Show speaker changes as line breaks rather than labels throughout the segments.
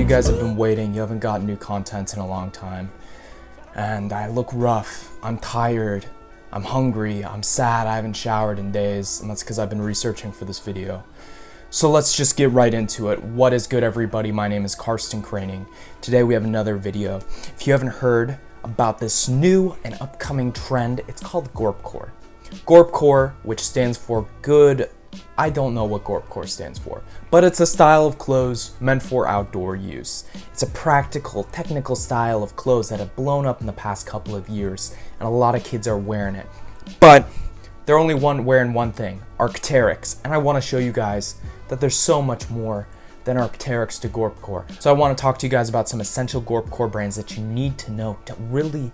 guys have been waiting. You haven't gotten new content in a long time. And I look rough. I'm tired. I'm hungry. I'm sad. I haven't showered in days. And that's because I've been researching for this video. So let's just get right into it. What is good, everybody? My name is Karsten Craning. Today we have another video. If you haven't heard about this new and upcoming trend, it's called gorp-core. Gorp-core, which stands for good... I don't know what gorp-core stands for, but it's a style of clothes meant for outdoor use. It's a practical, technical style of clothes that have blown up in the past couple of years, and a lot of kids are wearing it. But they're only wearing one thing, arcteryx, and I want to show you guys that there's so much more than arcteryx to gorp-core. So I want to talk to you guys about some essential gorp-core brands that you need to know to really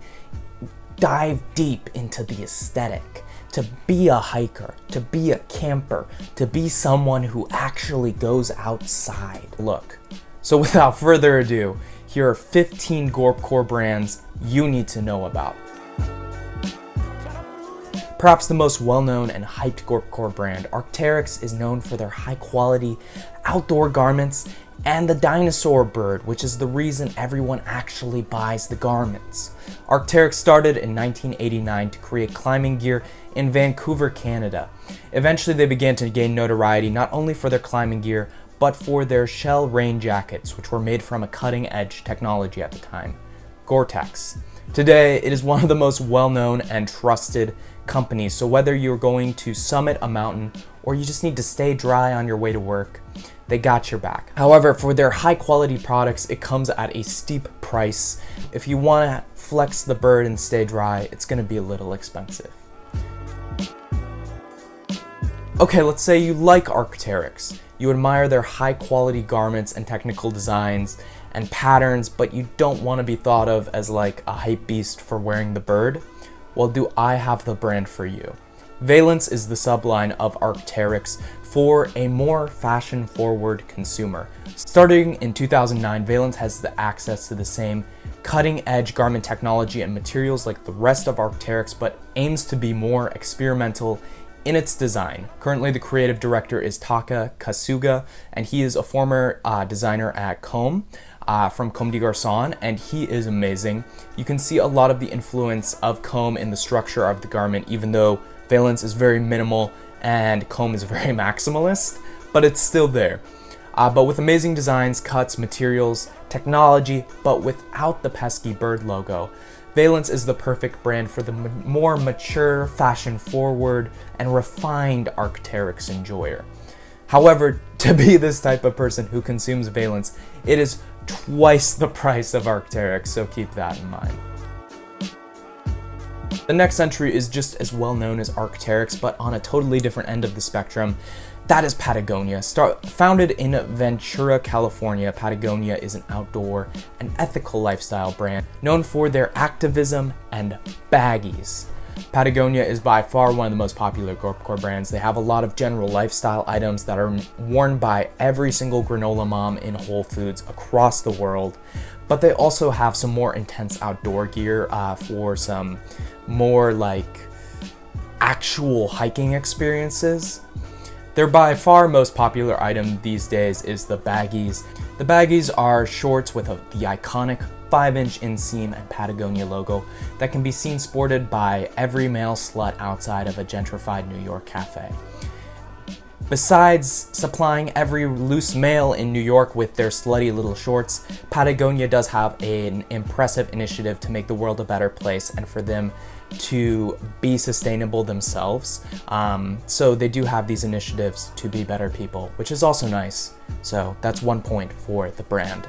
dive deep into the aesthetic. To be a hiker, to be a camper, to be someone who actually goes outside. Look, so without further ado, here are 15 gorp-core brands you need to know about. Perhaps the most well-known and hyped gorp-core brand, Arcteryx, is known for their high-quality outdoor garments and the dinosaur bird, which is the reason everyone actually buys the garments. Arcteryx started in 1989 to create climbing gear in Vancouver, Canada. Eventually they began to gain notoriety not only for their climbing gear, but for their shell rain jackets, which were made from a cutting-edge technology at the time, Gore-Tex. Today, it is one of the most well-known and trusted companies, so whether you're going to summit a mountain or you just need to stay dry on your way to work, they got your back. However, for their high-quality products, it comes at a steep price. If you want to flex the bird and stay dry, it's going to be a little expensive. Okay, let's say you like Arcteryx. You admire their high-quality garments and technical designs and patterns, but you don't want to be thought of as like a hype beast for wearing the bird. Well, do I have the brand for you? Veilance is the subline of Arcteryx for a more fashion-forward consumer. Starting in 2009, Veilance has the access to the same cutting-edge garment technology and materials like the rest of Arcteryx, but aims to be more experimental in its design. Currently, the creative director is Taka Kasuga, and he is a former designer at Comme, from Comme des Garçons, and he is amazing. You can see a lot of the influence of Comme in the structure of the garment, even though Veilance is very minimal and Comme is very maximalist, but it's still there. But with amazing designs, cuts, materials, technology, but without the pesky bird logo. Veilance is the perfect brand for the more mature, fashion-forward, and refined Arcteryx enjoyer. However, to be this type of person who consumes Veilance, it is twice the price of Arcteryx, so keep that in mind. The next entry is just as well known as Arcteryx, but on a totally different end of the spectrum. That is Patagonia. Founded in Ventura, California, Patagonia is an outdoor and ethical lifestyle brand known for their activism and baggies. Patagonia is by far one of the most popular gorp-core brands. They have a lot of general lifestyle items that are worn by every single granola mom in Whole Foods across the world, but they also have some more intense outdoor gear for some more like actual hiking experiences. Their by far most popular item these days is the baggies. The baggies are shorts with the iconic 5-inch inseam and Patagonia logo that can be seen sported by every male slut outside of a gentrified New York cafe. Besides supplying every loose male in New York with their slutty little shorts, Patagonia does have an impressive initiative to make the world a better place and for them to be sustainable themselves. So they do have these initiatives to be better people, which is also nice. So that's 1 point for the brand.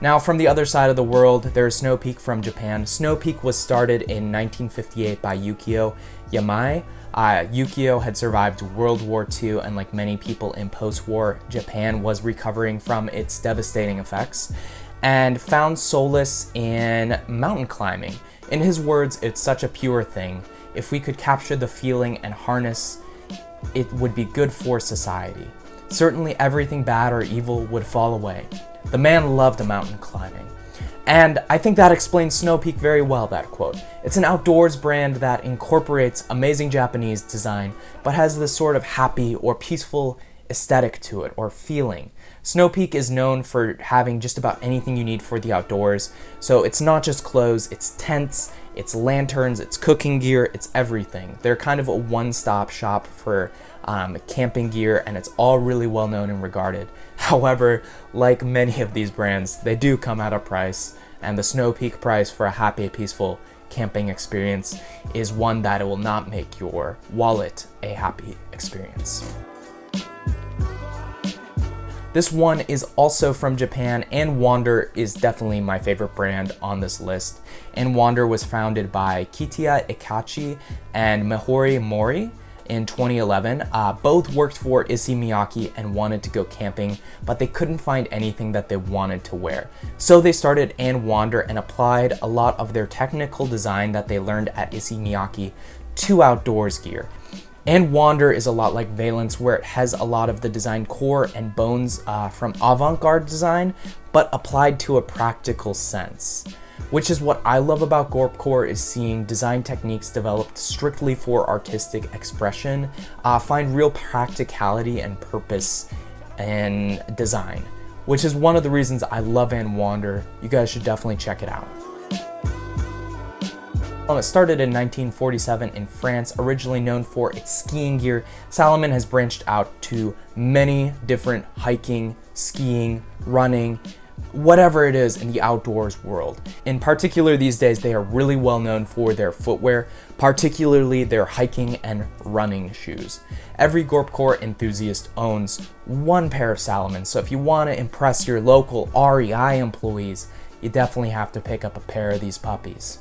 Now, from the other side of the world, there's Snowpeak from Japan. Snowpeak was started in 1958 by Yukio Yamai. Yukio had survived World War II, and like many people in post-war Japan, was recovering from its devastating effects and found solace in mountain climbing. In his words, it's such a pure thing. If we could capture the feeling and harness, it would be good for society. Certainly everything bad or evil would fall away. The man loved mountain climbing. And I think that explains Snowpeak very well, that quote. It's an outdoors brand that incorporates amazing Japanese design, but has this sort of happy or peaceful aesthetic to it or feeling. Snowpeak is known for having just about anything you need for the outdoors. So it's not just clothes, it's tents, it's lanterns, it's cooking gear, it's everything. They're kind of a one-stop shop for camping gear, and it's all really well known and regarded. However, like many of these brands, they do come at a price, and the Snowpeak price for a happy, peaceful camping experience is one that it will not make your wallet a happy experience. This one is also from Japan, and Wander is definitely my favorite brand on this list. And Wander was founded by Kitiya Ikachi and Mihori Mori in 2011. Both worked for Issey Miyake and wanted to go camping, but they couldn't find anything that they wanted to wear. So they started And Wander and applied a lot of their technical design that they learned at Issey Miyake to outdoors gear. And Wander is a lot like Veilance, where it has a lot of the design core and bones from avant-garde design, but applied to a practical sense. Which is what I love about Gorp-core, is seeing design techniques developed strictly for artistic expression find real practicality and purpose in design, which is one of the reasons I love And Wander. You guys should definitely check it out. It started in 1947 in France, originally known for its skiing gear. Salomon has branched out to many different hiking, skiing, running, whatever it is in the outdoors world. In particular these days, they are really well known for their footwear, particularly their hiking and running shoes. Every Gorp-core enthusiast owns one pair of Salomon, so if you want to impress your local REI employees, you definitely have to pick up a pair of these puppies.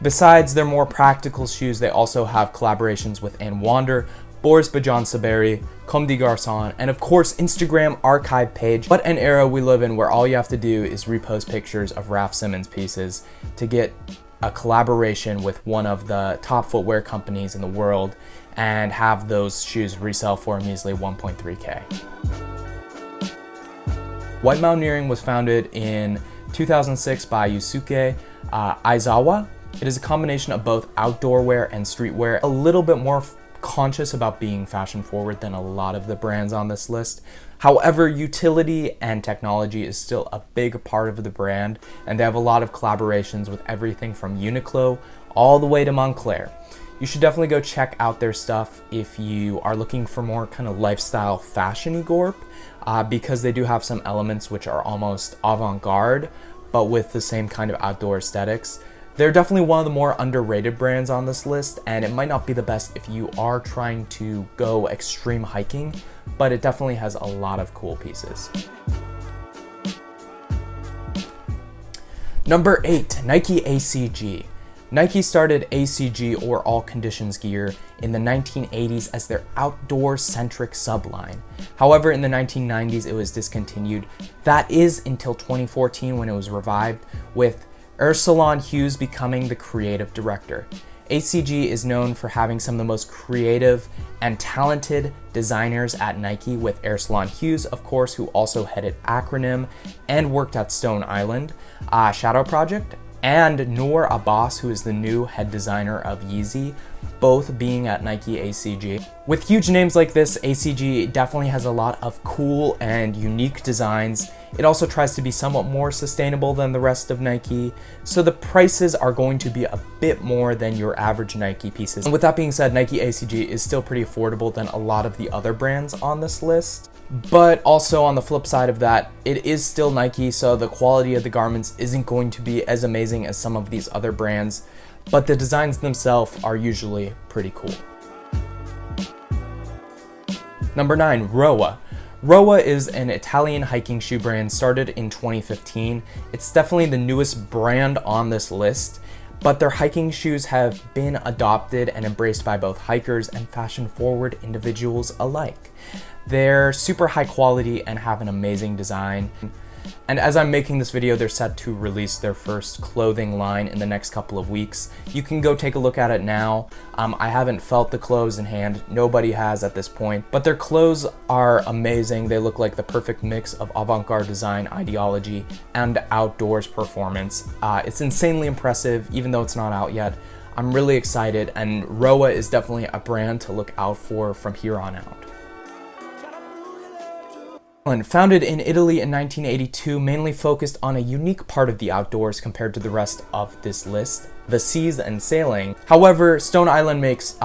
Besides their more practical shoes, they also have collaborations with And Wander, Boris Bajan Saberi, Comme des Garçons, and of course Instagram archive page. What an era we live in, where all you have to do is repost pictures of Raf Simons pieces to get a collaboration with one of the top footwear companies in the world and have those shoes resell for a measly 1.3K. White Mountaineering was founded in 2006 by Yusuke Aizawa. It is a combination of both outdoor wear and streetwear, a little bit more conscious about being fashion forward than a lot of the brands on this list. However, utility and technology is still a big part of the brand, and they have a lot of collaborations with everything from Uniqlo all the way to Montclair. You should definitely go check out their stuff if you are looking for more kind of lifestyle fashion-y Gorp, because they do have some elements which are almost avant-garde, but with the same kind of outdoor aesthetics. They're definitely one of the more underrated brands on this list, and it might not be the best if you are trying to go extreme hiking, but it definitely has a lot of cool pieces. Number 8, Nike ACG. Nike started ACG, or All Conditions Gear, in the 1980s as their outdoor-centric subline. However, in the 1990s it was discontinued. That is until 2014, when it was revived, with Ersalon Hughes becoming the creative director. ACG is known for having some of the most creative and talented designers at Nike, with Ersalon Hughes, of course, who also headed Acronym and worked at Stone Island, Shadow Project, and Noor Abbas, who is the new head designer of Yeezy, both being at Nike ACG. With huge names like this, ACG definitely has a lot of cool and unique designs. It also tries to be somewhat more sustainable than the rest of Nike, so the prices are going to be a bit more than your average Nike pieces. And with that being said, Nike ACG is still pretty affordable than a lot of the other brands on this list. But also on the flip side of that, it is still Nike, so the quality of the garments isn't going to be as amazing as some of these other brands, but the designs themselves are usually pretty cool. Number 9, Roa. Roa is an Italian hiking shoe brand started in 2015. It's definitely the newest brand on this list, but their hiking shoes have been adopted and embraced by both hikers and fashion-forward individuals alike. They're super high quality and have an amazing design. And as I'm making this video, they're set to release their first clothing line in the next couple of weeks. You can go take a look at it now. I haven't felt the clothes in hand. Nobody has at this point, but their clothes are amazing. They look like the perfect mix of avant-garde design, ideology, and outdoors performance. It's insanely impressive, even though it's not out yet. I'm really excited, and Roa is definitely a brand to look out for from here on out. Founded in Italy in 1982, mainly focused on a unique part of the outdoors compared to the rest of this list, the seas and sailing. However, Stone Island makes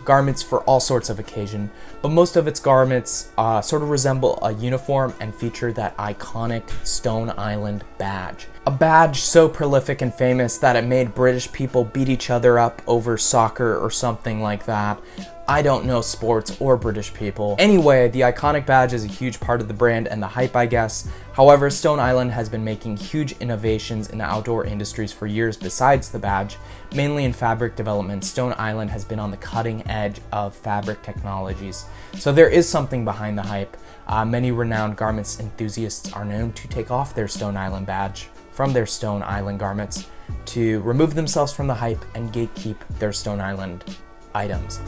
garments for all sorts of occasion, but most of its garments sort of resemble a uniform and feature that iconic Stone Island badge. A badge so prolific and famous that it made British people beat each other up over soccer or something like that. I don't know sports or British people. Anyway, the iconic badge is a huge part of the brand and the hype, I guess. However, Stone Island has been making huge innovations in the outdoor industries for years besides the badge. Mainly in fabric development, Stone Island has been on the cutting edge of fabric technologies. So there is something behind the hype. Many renowned garments enthusiasts are known to take off their Stone Island badge from their Stone Island garments to remove themselves from the hype and gatekeep their Stone Island items.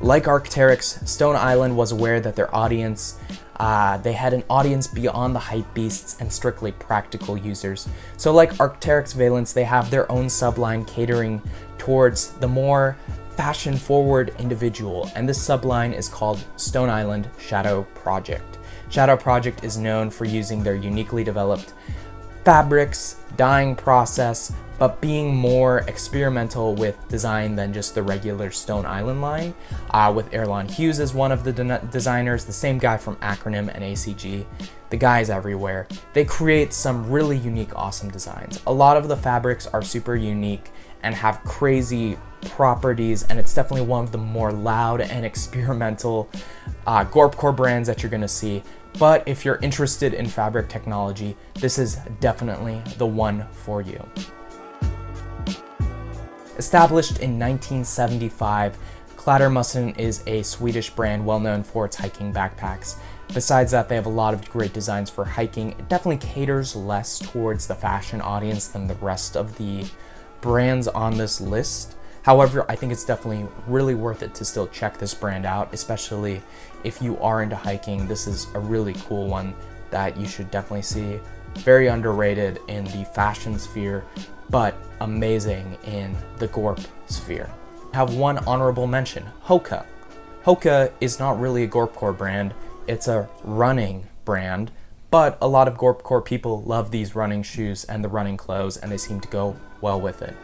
Like Arcteryx, Stone Island was aware that their audience, they had an audience beyond the hype beasts and strictly practical users. So like Arcteryx Veilance, they have their own subline catering towards the more fashion-forward individual, and this subline is called Stone Island Shadow Project. Shadow Project is known for using their uniquely developed fabrics, dyeing process, but being more experimental with design than just the regular Stone Island line. With Erlon Hughes as one of the designers, the same guy from Acronym and ACG, the guys everywhere. They create some really unique, awesome designs. A lot of the fabrics are super unique and have crazy properties, and it's definitely one of the more loud and experimental gorp-core brands that you're gonna see. But if you're interested in fabric technology, this is definitely the one for you. Established in 1975, Klattermussen is a Swedish brand well known for its hiking backpacks. Besides that, they have a lot of great designs for hiking. It definitely caters less towards the fashion audience than the rest of the brands on this list. However, I think it's definitely really worth it to still check this brand out, especially if you are into hiking. This is a really cool one that you should definitely see. Very underrated in the fashion sphere, but amazing in the gorp sphere. I have one honorable mention, Hoka. Hoka is not really a gorp-core brand, it's a running brand, but a lot of gorp-core people love these running shoes and the running clothes, and they seem to go well with it.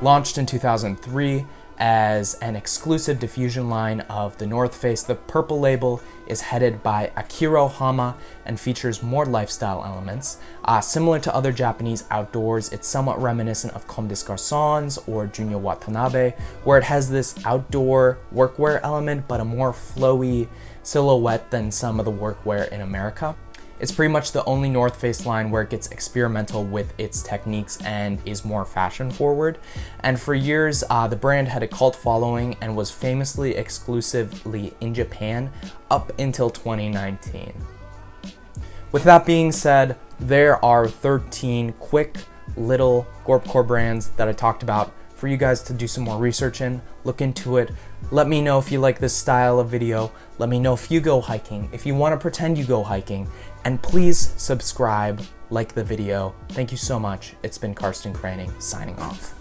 Launched in 2003 as an exclusive diffusion line of the North Face, the purple label is headed by Akira Hama and features more lifestyle elements. Similar to other Japanese outdoors, it's somewhat reminiscent of Comme des Garçons or Junya Watanabe, where it has this outdoor workwear element, but a more flowy silhouette than some of the workwear in America. It's pretty much the only North Face line where it gets experimental with its techniques and is more fashion forward. And for years, the brand had a cult following and was famously exclusively in Japan up until 2019. With that being said, there are 13 quick little gorp-core brands that I talked about for you guys to do some more research in, look into it. Let me know if you like this style of video. Let me know if you go hiking, if you want to pretend you go hiking, and please subscribe, like the video. Thank you so much. It's been Karsten Craning signing off.